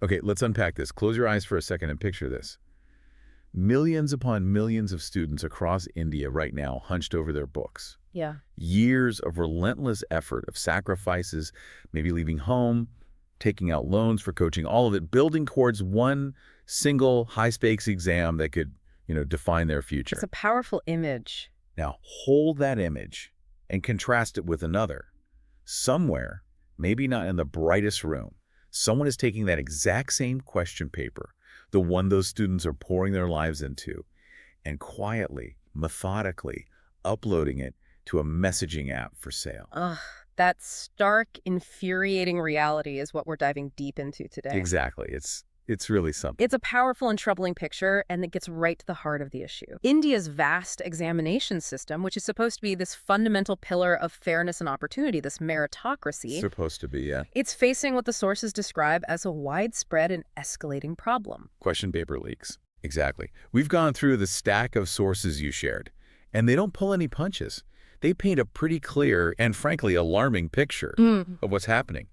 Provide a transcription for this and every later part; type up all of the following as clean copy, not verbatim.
Okay, let's unpack this. Close your eyes for a second and picture this. Millions upon millions of students across India right now hunched over their books. Yeah. Years of relentless effort, of sacrifices, maybe leaving home, taking out loans for coaching, all of it building towards one single high-stakes exam that could, define their It's future. a powerful image. Now, hold that image and contrast it with another. Somewhere, maybe not in the brightest room, someone is taking that exact same question paper, the one those students are pouring their lives into, and quietly, methodically uploading it to a messaging app for sale. Ugh, that stark, infuriating reality is what we're diving deep into today. Exactly. It's really something. It's a powerful and troubling picture, and it gets right to the heart of the issue. India's vast examination system, which is supposed to be this fundamental pillar of fairness and opportunity, this meritocracy, Supposed to be, yeah. it's facing what the sources describe as a widespread and escalating problem. Question paper leaks. Exactly. We've gone through the stack of sources you shared, and they don't pull any punches. They paint a pretty clear and, frankly, alarming picture of what's happening.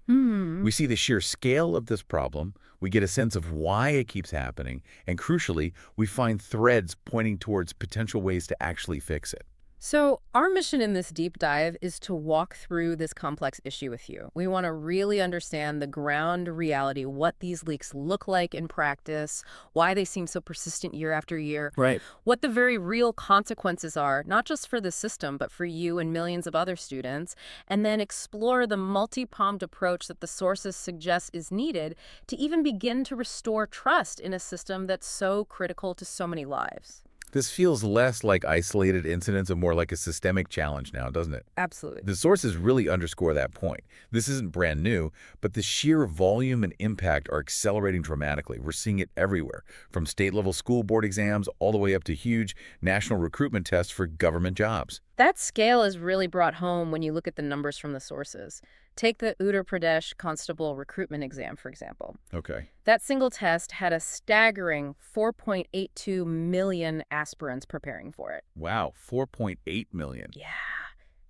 We see the sheer scale of this problem, we get a sense of why it keeps happening, and crucially, we find threads pointing towards potential ways to actually fix it. So our mission in this deep dive is to walk through this complex issue with you. We want to really understand the ground reality, what these leaks look like in practice, why they seem so persistent year after year, Right. what the very real consequences are, not just for the system, but for you and millions of other students, and then explore the multi-pronged approach that the sources suggest is needed to even begin to restore trust in a system that's so critical to so many lives. This feels less like isolated incidents and more like a systemic challenge now, doesn't it? Absolutely. The sources really underscore that point. This isn't brand new, but the sheer volume and impact are accelerating dramatically. We're seeing it everywhere, from state-level school board exams all the way up to huge national recruitment tests for government jobs. That scale is really brought home when you look at the numbers from the sources. Take the Uttar Pradesh Constable recruitment exam, for example. Okay. That single test had a staggering 4.82 million aspirants preparing for it. Wow, 4.8 million. Yeah.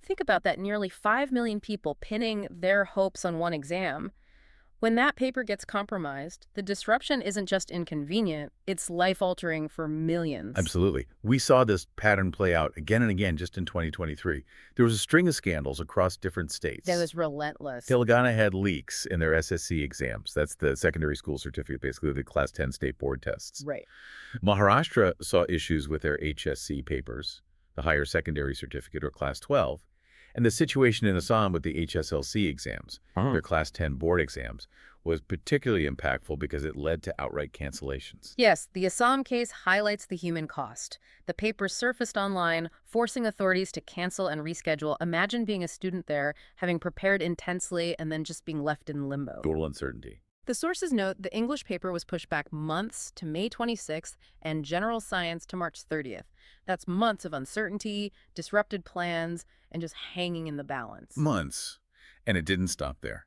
Think about that, nearly 5 million people pinning their hopes on one exam. When that paper gets compromised, the disruption isn't just inconvenient, it's life-altering for millions. Absolutely. We saw this pattern play out again and again just in 2023. There was a string of scandals across different states. That was relentless. Telangana had leaks in their SSC exams. That's the secondary school certificate, basically the Class 10 state board tests. Right. Maharashtra saw issues with their HSC papers, the higher secondary certificate or Class 12, and the situation in Assam with the HSLC exams, their Class 10 board exams, was particularly impactful because it led to outright cancellations. Yes, the Assam case highlights the human cost. The papers surfaced online, forcing authorities to cancel and reschedule. Imagine being a student there, having prepared intensely, and then just being left in limbo. Total uncertainty. The sources note the English paper was pushed back months to May 26th and general science to March 30th. That's months of uncertainty, disrupted plans, and just hanging in the balance. Months. And it didn't stop there.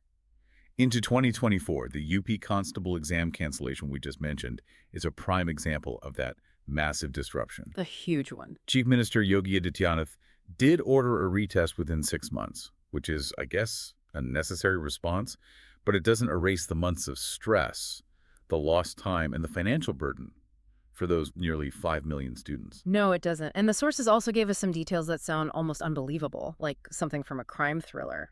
Into 2024, the UP Constable exam cancellation we just mentioned is a prime example of that massive disruption. The huge one. Chief Minister Yogi Adityanath did order a retest within 6 months, which is, I guess, a necessary response, but it doesn't erase the months of stress, the lost time, and the financial burden for those nearly 5 million students. No, it doesn't. And the sources also gave us some details that sound almost unbelievable, like something from a crime thriller.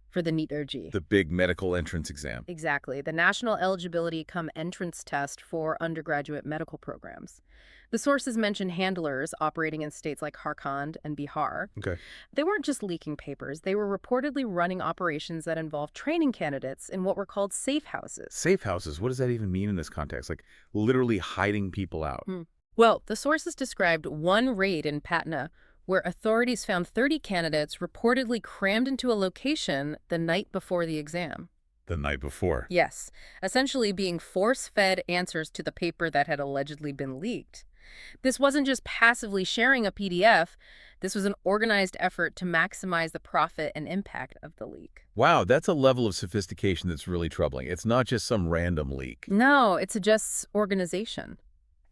For the NEET-OG. The big medical entrance exam. Exactly. The National Eligibility Cum Entrance Test for undergraduate medical programs. The sources mention handlers operating in states like Jharkhand and Bihar. Okay. They weren't just leaking papers. They were reportedly running operations that involved training candidates in what were called safe houses. Safe houses, what does that even mean in this context? Like literally hiding people out. Well, the sources described one raid in Patna where authorities found 30 candidates reportedly crammed into a location the night before the exam. The night before. Yes, essentially being force-fed answers to the paper that had allegedly been leaked. This wasn't just passively sharing a PDF. This was an organized effort to maximize the profit and impact of the leak. Wow, that's a level of sophistication that's really troubling. It's not just some random leak. No, it suggests organization.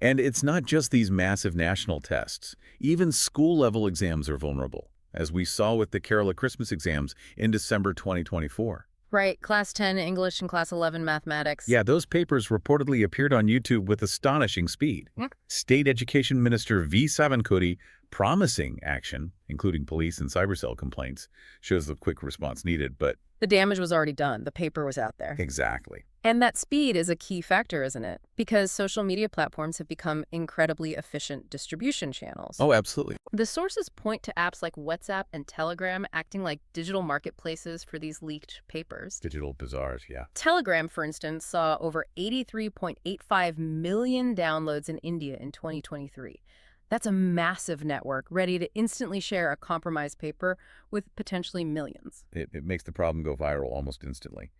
And it's not just these massive national tests. Even school-level exams are vulnerable, as we saw with the Kerala Christmas exams in December 2024. Right, Class 10 English and Class 11 Mathematics. Yeah, those papers reportedly appeared on YouTube with astonishing speed. Mm. State Education Minister V. Savankoti promising action, including police and cybercell complaints, shows the quick response needed, but The damage was already done. The paper was out there. exactly. And that speed is a key factor, isn't it? Because social media platforms have become incredibly efficient distribution channels. Oh, absolutely. The sources point to apps like WhatsApp and Telegram acting like digital marketplaces for these leaked papers. Digital bazaars, yeah. Telegram, for instance, saw over 83.85 million downloads in India in 2023. That's a massive network ready to instantly share a compromised paper with potentially millions. It makes the problem go viral almost instantly.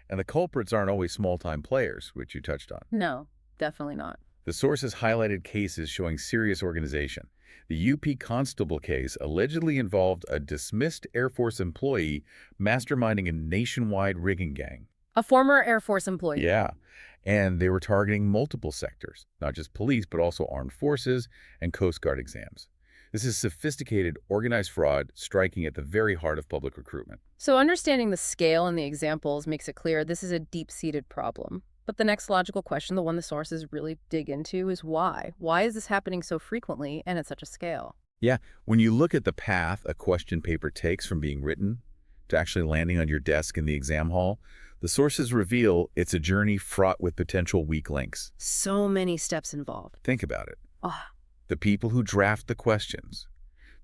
And the culprits aren't always small-time players, which you touched on. No, definitely not. The sources highlighted cases showing serious organization. The UP Constable case allegedly involved a dismissed Air Force employee masterminding a nationwide rigging gang. A former Air Force employee. Yeah, and they were targeting multiple sectors, not just police, but also armed forces and Coast Guard exams. This is sophisticated, organized fraud striking at the very heart of public recruitment. So understanding the scale and the examples makes it clear this is a deep-seated problem. But the next logical question, the one the sources really dig into, is why? Why is this happening so frequently and at such a scale? Yeah, when you look at the path a question paper takes from being written to actually landing on your desk in the exam hall, the sources reveal it's a journey fraught with potential weak links. So many steps involved. Think about it. Ah, The people who draft the questions,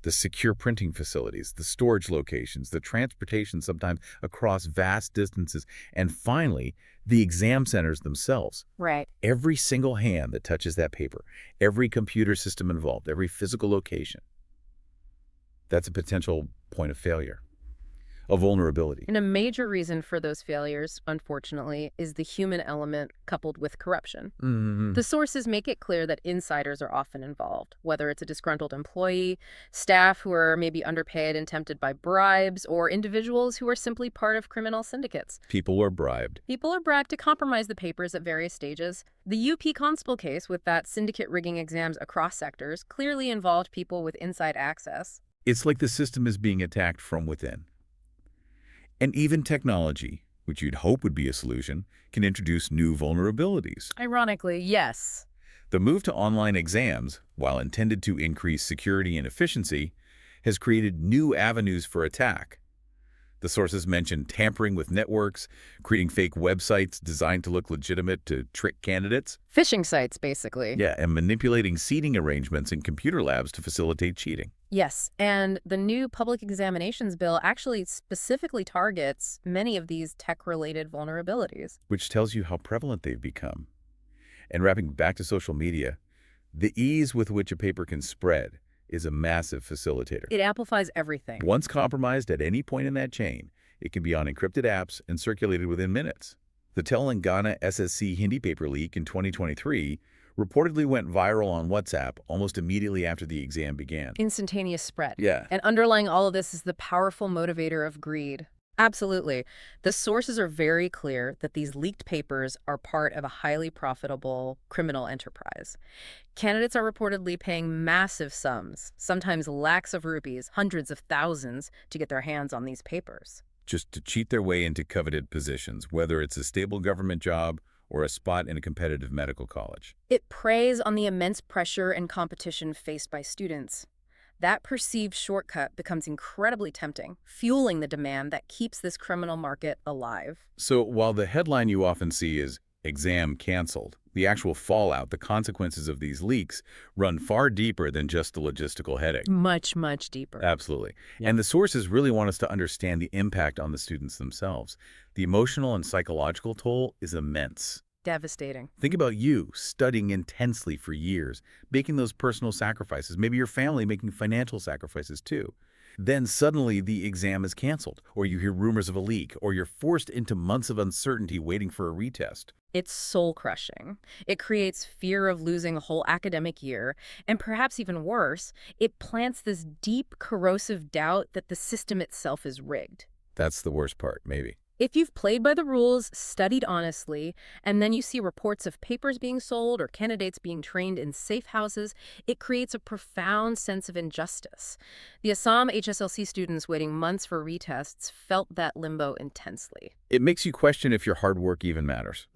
the secure printing facilities, the storage locations, the transportation sometimes across vast distances, and finally, the exam centers themselves. right. Every single hand that touches that paper, every computer system involved, every physical location, that's a potential point of failure, a vulnerability. And a major reason for those failures, unfortunately, is the human element coupled with corruption. The sources make it clear that insiders are often involved, whether it's a disgruntled employee, staff who are maybe underpaid and tempted by bribes, or individuals who are simply part of criminal syndicates. People were bribed. People are bribed to compromise the papers at various stages. The UP Constable case, with that syndicate rigging exams across sectors, clearly involved people with inside access. It's like the system is being attacked from within. And even technology, which you'd hope would be a solution, can introduce new vulnerabilities. Ironically, yes. The move to online exams, while intended to increase security and efficiency, has created new avenues for attack. The sources mentioned tampering with networks, creating fake websites designed to look legitimate to trick candidates. Phishing sites, basically. Yeah, and manipulating seating arrangements in computer labs to facilitate cheating. Yes, and the new public examinations bill actually specifically targets many of these tech-related vulnerabilities. Which tells you how prevalent they've become. And wrapping back to social media, the ease with which a paper can spread is a massive facilitator. It amplifies everything. Once compromised at any point in that chain, it can be on encrypted apps and circulated within minutes. The Telangana SSC Hindi paper leak in 2023 reportedly went viral on WhatsApp almost immediately after the exam began. Instantaneous spread. Yeah. And underlying all of this is the powerful motivator of greed. Absolutely. The sources are very clear that these leaked papers are part of a highly profitable criminal enterprise. Candidates are reportedly paying massive sums, sometimes lakhs of rupees, hundreds of thousands, to get their hands on these papers. Just to cheat their way into coveted positions, whether it's a stable government job or a spot in a competitive medical college. It preys on the immense pressure and competition faced by students. That perceived shortcut becomes incredibly tempting, fueling the demand that keeps this criminal market alive. So while the headline you often see is exam canceled, the actual fallout, the consequences of these leaks run far deeper than just the logistical headache. Much, much deeper. Absolutely. And the sources really want us to understand the impact on the students themselves. The emotional and psychological toll is immense. Devastating. Think about you studying intensely for years, making those personal sacrifices, maybe your family making financial sacrifices too. Then suddenly the exam is canceled, or you hear rumors of a leak, or you're forced into months of uncertainty waiting for a retest. It's soul-crushing. It creates fear of losing a whole academic year, and perhaps even worse, it plants this deep, corrosive doubt that the system itself is rigged. That's the worst part, maybe. If you've played by the rules, studied honestly, and then you see reports of papers being sold or candidates being trained in safe houses, it creates a profound sense of injustice. The Assam HSLC students waiting months for retests felt that limbo intensely. It makes you question if your hard work even matters.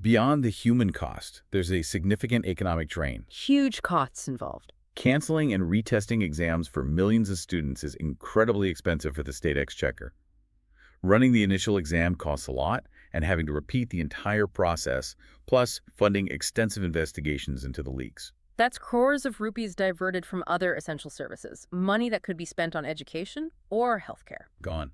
Beyond the human cost, there's a significant economic drain. Huge costs involved. Canceling and retesting exams for millions of students is incredibly expensive for the state exchequer. Running the initial exam costs a lot, and having to repeat the entire process, plus funding extensive investigations into the leaks. That's crores of rupees diverted from other essential services, money that could be spent on education or healthcare. Gone.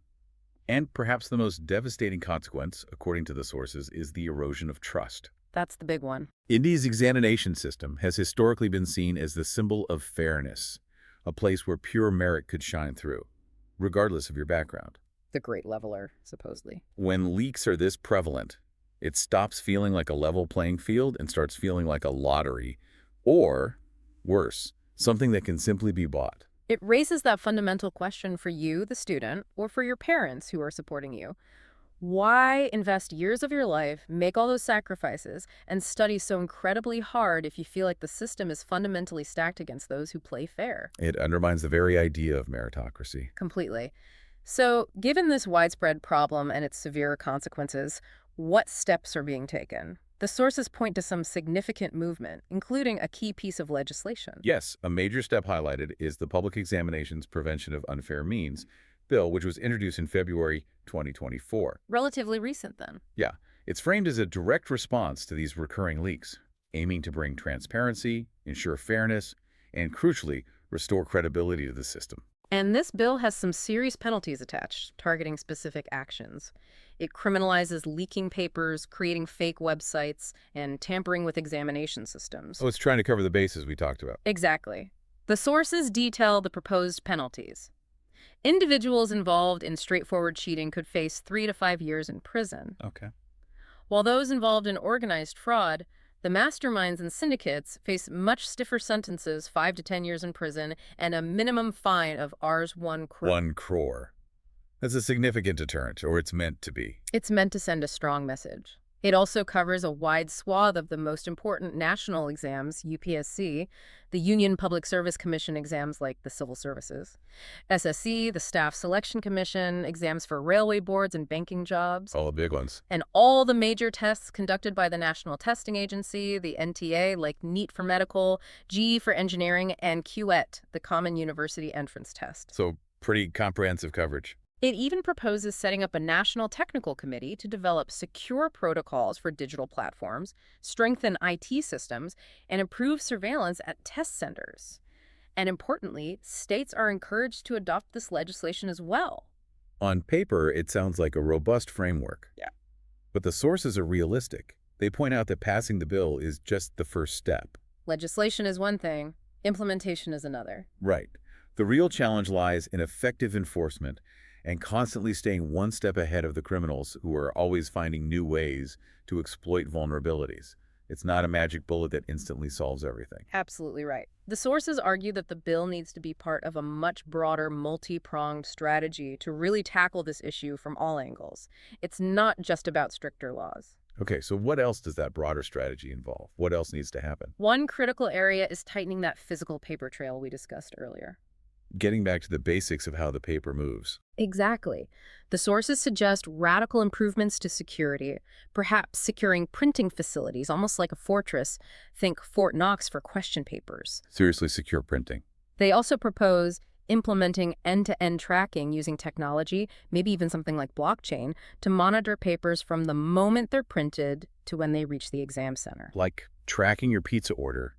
And perhaps the most devastating consequence, according to the sources, is the erosion of trust. That's the big one. India's examination system has historically been seen as the symbol of fairness, a place where pure merit could shine through, regardless of your background. The great leveler, supposedly. When leaks are this prevalent, it stops feeling like a level playing field and starts feeling like a lottery, or, worse, something that can simply be bought. It raises that fundamental question for you, the student, or for your parents who are supporting you. Why invest years of your life, make all those sacrifices, and study so incredibly hard if you feel like the system is fundamentally stacked against those who play fair? It undermines the very idea of meritocracy. Completely. So, given this widespread problem and its severe consequences, what steps are being taken? The sources point to some significant movement, including a key piece of legislation. Yes, a major step highlighted is the Public Examinations Prevention of Unfair Means bill, which was introduced in February 2024. Relatively recent, then. Yeah, it's framed as a direct response to these recurring leaks, aiming to bring transparency, ensure fairness, and crucially, restore credibility to the system. And this bill has some serious penalties attached, targeting specific actions. It criminalizes leaking papers, creating fake websites, and tampering with examination systems. Oh, it's trying to cover the bases we talked about. Exactly. The sources detail the proposed penalties. Individuals involved in straightforward cheating could face 3 to 5 years in prison, Okay. while those involved in organized fraud, the masterminds and syndicates, face much stiffer sentences, 5 to 10 years in prison, and a minimum fine of Rs 1 crore. 1 crore. That's a significant deterrent, or it's meant to be. It's meant to send a strong message. It also covers a wide swath of the most important national exams, UPSC, the Union Public Service Commission exams like the Civil Services, SSC, the Staff Selection Commission, exams for railway boards and banking jobs, All the big ones. and all the major tests conducted by the National Testing Agency, the NTA, like NEET for medical, GE for engineering, and QET, the Common University Entrance Test. So pretty comprehensive coverage. It even proposes setting up a national technical committee to develop secure protocols for digital platforms, strengthen IT systems, and improve surveillance at test centers. And importantly, states are encouraged to adopt this legislation as well. On paper, it sounds like a robust framework. Yeah. But the sources are realistic. They point out that passing the bill is just the first step. Legislation is one thing, implementation is another. Right. The real challenge lies in effective enforcement and constantly staying one step ahead of the criminals who are always finding new ways to exploit vulnerabilities. It's not a magic bullet that instantly solves everything. Absolutely right. The sources argue that the bill needs to be part of a much broader, multi-pronged strategy to really tackle this issue from all angles. It's not just about stricter laws. Okay, so what else does that broader strategy involve? What else needs to happen? One critical area is tightening that physical paper trail we discussed earlier. Getting back to the basics of how the paper moves. Exactly. The sources suggest radical improvements to security, perhaps securing printing facilities, almost like a fortress. Think Fort Knox for question papers. Seriously secure printing. They also propose implementing end-to-end tracking using technology, maybe even something like blockchain, to monitor papers from the moment they're printed to when they reach the exam center. Like tracking your pizza order,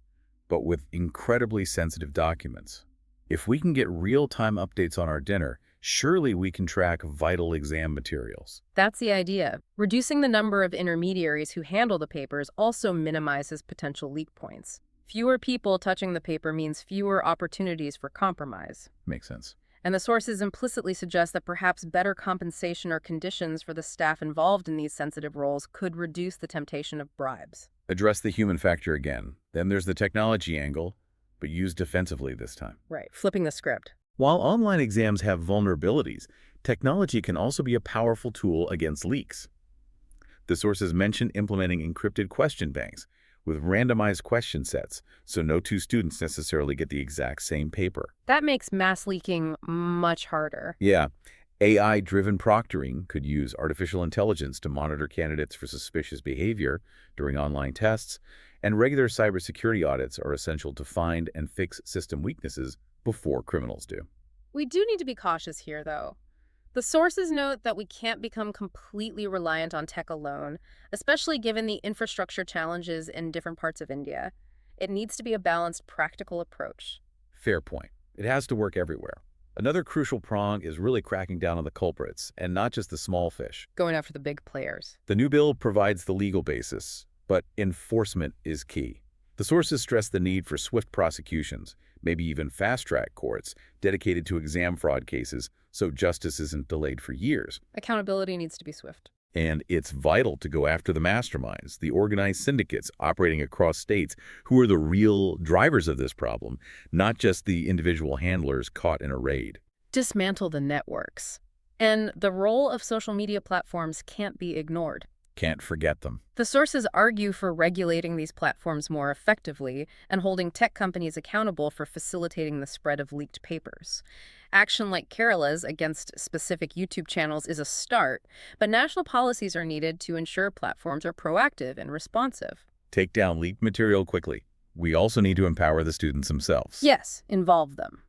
but with incredibly sensitive documents. If we can get real-time updates on our dinner, surely we can track vital exam materials. That's the idea. Reducing the number of intermediaries who handle the papers also minimizes potential leak points. Fewer people touching the paper means fewer opportunities for compromise. Makes sense. And the sources implicitly suggest that perhaps better compensation or conditions for the staff involved in these sensitive roles could reduce the temptation of bribes. Address the human factor again. Then there's the technology angle, but used defensively this time. Right, flipping the script. While online exams have vulnerabilities, Technology can also be a powerful tool against leaks. The sources mention implementing encrypted question banks with randomized question sets, so no two students necessarily get the exact same paper. That makes mass leaking much harder. Yeah, AI-driven proctoring could use artificial intelligence to monitor candidates for suspicious behavior during online tests, and regular cybersecurity audits are essential to find and fix system weaknesses before criminals do. We do need to be cautious here, though. The sources note that we can't become completely reliant on tech alone, especially given the infrastructure challenges in different parts of India. It needs to be a balanced, practical approach. Fair point. It has to work everywhere. Another crucial prong is really cracking down on the culprits, and not just the small fish. Going after the big players. The new bill provides the legal basis, but enforcement is key. The sources stress the need for swift prosecutions, maybe even fast-track courts dedicated to exam fraud cases so justice isn't delayed for years. Accountability needs to be swift. And it's vital to go after the masterminds, the organized syndicates operating across states who are the real drivers of this problem, not just the individual handlers caught in a raid. Dismantle the networks. And the role of social media platforms can't be ignored. Can't forget them. The sources argue for regulating these platforms more effectively and holding tech companies accountable for facilitating the spread of leaked papers. Action like Kerala's against specific YouTube channels is a start, but national policies are needed to ensure platforms are proactive and responsive. Take down leaked material quickly. We also need to empower the students themselves. Yes, involve them.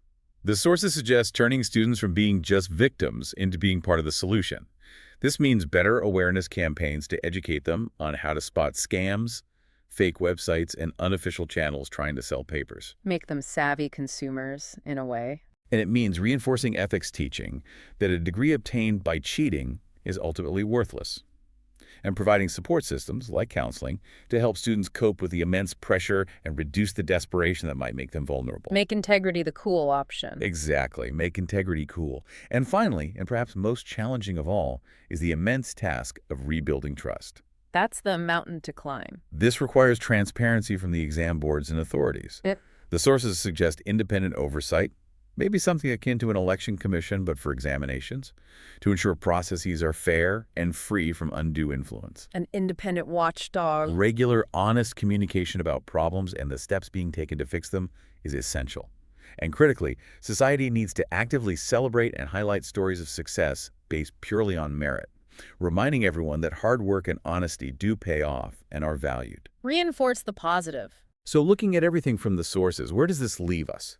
The sources suggest turning students from being just victims into being part of the solution. This means better awareness campaigns to educate them on how to spot scams, fake websites, and unofficial channels trying to sell papers. Make them savvy consumers, in a way. And it means reinforcing ethics teaching that a degree obtained by cheating is ultimately worthless, and providing support systems, like counseling, to help students cope with the immense pressure and reduce the desperation that might make them vulnerable. Make integrity the cool option. Exactly. Make integrity cool. And finally, and perhaps most challenging of all, is the immense task of rebuilding trust. That's the mountain to climb. This requires transparency from the exam boards and authorities. The sources suggest independent oversight, maybe something akin to an election commission, but for examinations, to ensure processes are fair and free from undue influence. An independent watchdog. Regular, honest communication about problems and the steps being taken to fix them is essential. And critically, society needs to actively celebrate and highlight stories of success based purely on merit, reminding everyone that hard work and honesty do pay off and are valued. Reinforce the positive. So looking at everything from the sources, where does this leave us?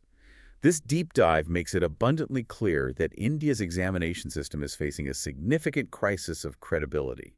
This deep dive makes it abundantly clear that India's examination system is facing a significant crisis of credibility,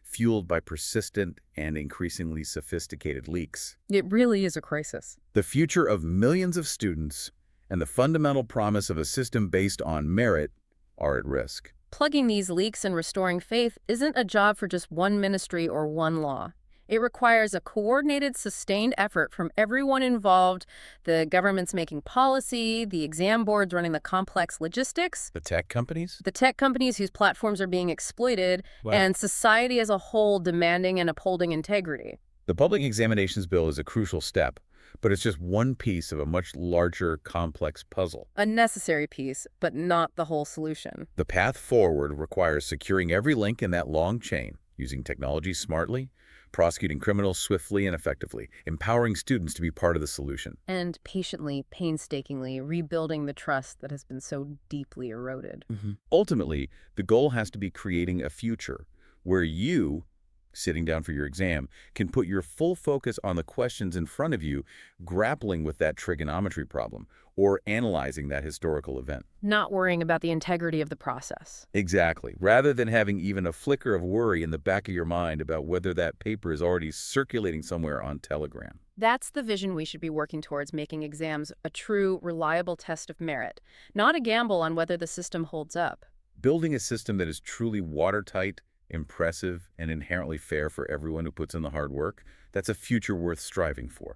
fueled by persistent and increasingly sophisticated leaks. It really is a crisis. The future of millions of students and the fundamental promise of a system based on merit are at risk. Plugging these leaks and restoring faith isn't a job for just one ministry or one law. It requires a coordinated, sustained effort from everyone involved, the governments making policy, the exam boards running the complex logistics, The tech companies? the tech companies whose platforms are being exploited, Wow. and society as a whole demanding and upholding integrity. The Public Examinations Bill is a crucial step, but it's just one piece of a much larger, complex puzzle. A necessary piece, but not the whole solution. The path forward requires securing every link in that long chain, using technology smartly, prosecuting criminals swiftly and effectively, empowering students to be part of the solution. And patiently, painstakingly rebuilding the trust that has been so deeply eroded. Ultimately, the goal has to be creating a future where you, sitting down for your exam, can put your full focus on the questions in front of you, grappling with that trigonometry problem or analyzing that historical event. Not worrying about the integrity of the process. Exactly. Rather than having even a flicker of worry in the back of your mind about whether that paper is already circulating somewhere on Telegram. That's the vision we should be working towards, making exams a true, reliable test of merit, not a gamble on whether the system holds up. Building a system that is truly watertight, impressive, and inherently fair for everyone who puts in the hard work, that's a future worth striving for.